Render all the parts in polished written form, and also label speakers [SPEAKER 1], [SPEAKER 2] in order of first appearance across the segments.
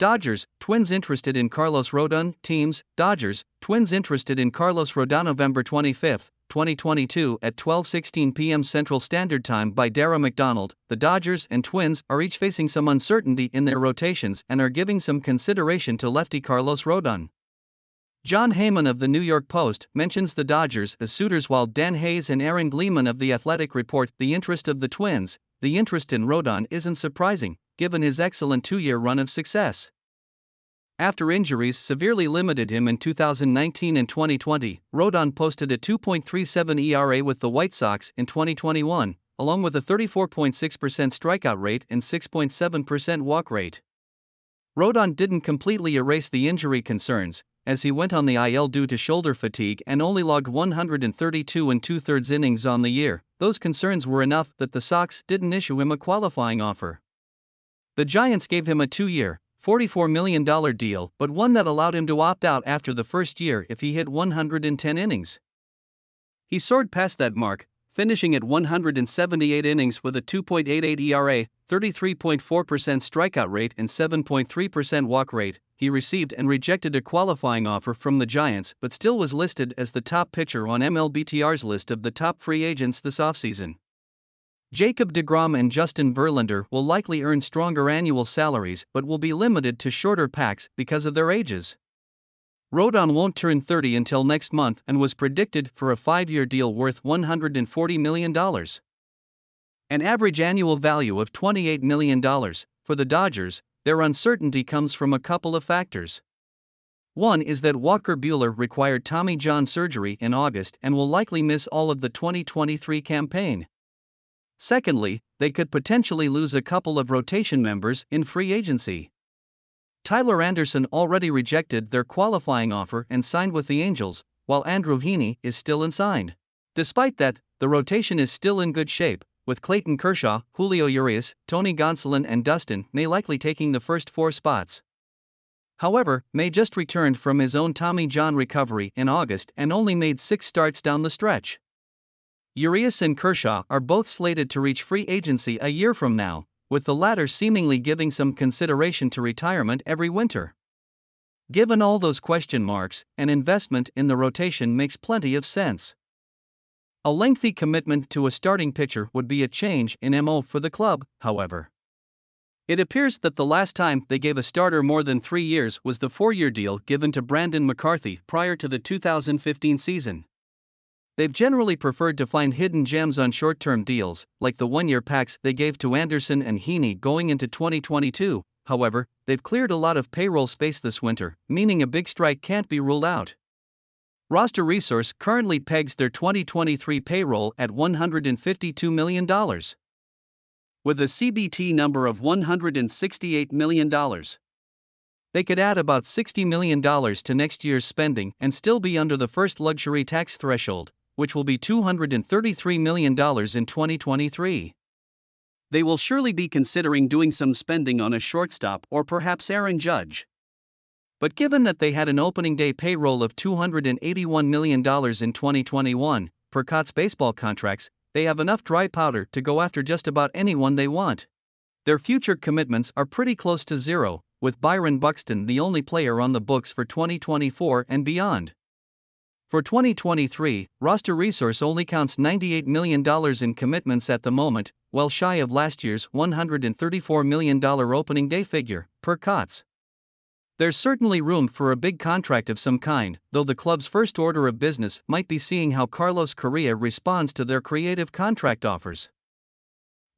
[SPEAKER 1] Dodgers, Twins interested in Carlos Rodón. Teams, Dodgers, Twins interested in Carlos Rodón. November 25, 2022 at 12:16 p.m. Central Standard Time by Dara McDonald. The Dodgers and Twins are each facing some uncertainty in their rotations and are giving some consideration to lefty Carlos Rodón. John Heyman of the New York Post mentions the Dodgers as suitors, while Dan Hayes and Aaron Gleeman of The Athletic report the interest of the Twins. The interest in Rodón isn't surprising, given his excellent two-year run of success. After injuries severely limited him in 2019 and 2020, Rodón posted a 2.37 ERA with the White Sox in 2021, along with a 34.6% strikeout rate and 6.7% walk rate. Rodón didn't completely erase the injury concerns, as he went on the IL due to shoulder fatigue and only logged 132 2/3 innings on the year. Those concerns were enough that the Sox didn't issue him a qualifying offer. The Giants gave him a 2-year, $44 million deal, but one that allowed him to opt out after the first year if he hit 110 innings. He soared past that mark, finishing at 178 innings with a 2.88 ERA, 33.4% strikeout rate and 7.3% walk rate. He received and rejected a qualifying offer from the Giants, but still was listed as the top pitcher on MLBTR's list of the top free agents this offseason. Jacob deGrom and Justin Verlander will likely earn stronger annual salaries but will be limited to shorter packs because of their ages. Rodón won't turn 30 until next month and was predicted for a 5-year deal worth $140 million. An average annual value of $28 million. For the Dodgers, their uncertainty comes from a couple of factors. One is that Walker Buehler required Tommy John surgery in August and will likely miss all of the 2023 campaign. Secondly, they could potentially lose a couple of rotation members in free agency. Tyler Anderson already rejected their qualifying offer and signed with the Angels, while Andrew Heaney is still unsigned. Despite that, the rotation is still in good shape, with Clayton Kershaw, Julio Urias, Tony Gonsolin and Dustin May likely taking the first 4 spots. However, May just returned from his own Tommy John recovery in August and only made 6 starts down the stretch. Urias and Kershaw are both slated to reach free agency a year from now, with the latter seemingly giving some consideration to retirement every winter. Given all those question marks, an investment in the rotation makes plenty of sense. A lengthy commitment to a starting pitcher would be a change in MO for the club, however. It appears that the last time they gave a starter more than 3 years was the 4-year deal given to Brandon McCarthy prior to the 2015 season. They've generally preferred to find hidden gems on short-term deals, like the 1-year packs they gave to Anderson and Heaney going into 2022. However, they've cleared a lot of payroll space this winter, meaning a big strike can't be ruled out. Roster Resource currently pegs their 2023 payroll at $152 million. With a CBT number of $168 million. They could add about $60 million to next year's spending and still be under the first luxury tax threshold, which will be $233 million in 2023. They will surely be considering doing some spending on a shortstop or perhaps Aaron Judge. But given that they had an opening day payroll of $281 million in 2021, per Cots baseball contracts, they have enough dry powder to go after just about anyone they want. Their future commitments are pretty close to zero, with Byron Buxton the only player on the books for 2024 and beyond. For 2023, Roster Resource only counts $98 million in commitments at the moment, well shy of last year's $134 million opening day figure, per Cots. There's certainly room for a big contract of some kind, though the club's first order of business might be seeing how Carlos Correa responds to their creative contract offers.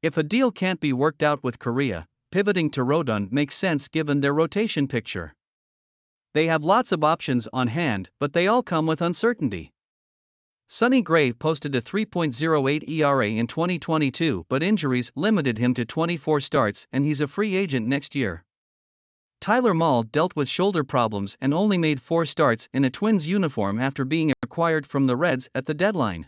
[SPEAKER 1] If a deal can't be worked out with Correa, pivoting to Rodón makes sense given their rotation picture. They have lots of options on hand, but they all come with uncertainty. Sonny Gray posted a 3.08 ERA in 2022, but injuries limited him to 24 starts and he's a free agent next year. Tyler Mahle dealt with shoulder problems and only made 4 starts in a Twins uniform after being acquired from the Reds at the deadline.